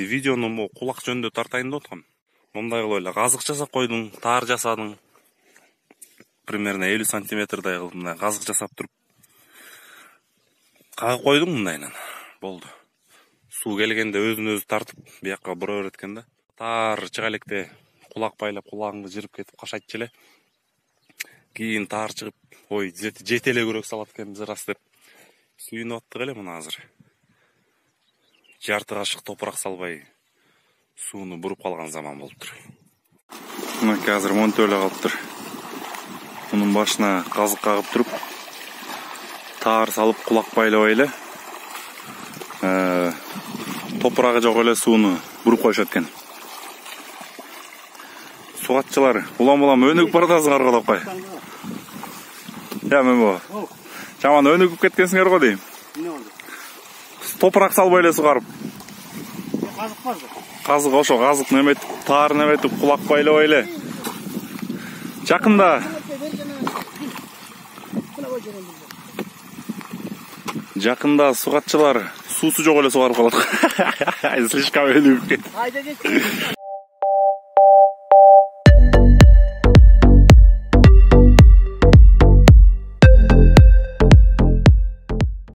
Видеону могу кулак жөнүндө тартайын деп аткам. Мындай кылып эле казык жасап койдуң, таар жасадың. Примерно 50 сантиметрдай кылып мына казык жасап туруп кагып койдуң мындайынан. Болду. Суу келгенде өзүн өзү тартып, бияка бура берет экен да. Таар чыга электе кулак байлап кулагыңды жырып кетип кашайтчу эле. Кийин таар чыгып, ой, жете эле күрөк салат экенбиз рас деп сүйүнүп аттык эле мына азыр. Жарты кашык топурак салбай сууну буруп калган заман болуптур. Мына азыр монтө эле калыптыр. Мунун башына казык кагып туруп, таар салып кулак байлабай эле топурагы жок эле сууну буруп коюшат экен. Сугатчылар, улам өнүгүп баратасыңар го деп кой. Мен бу. Жаман өнүгүп кеткенсиңер го дейм. Топурак салбай эле сугарып. Казык бар. Казык ошо казык неметип, таар неметип кулак байлабай эле. Жакында сугатчылар суусу жок эле сугарып калат. Слишком өнүгүп кетти.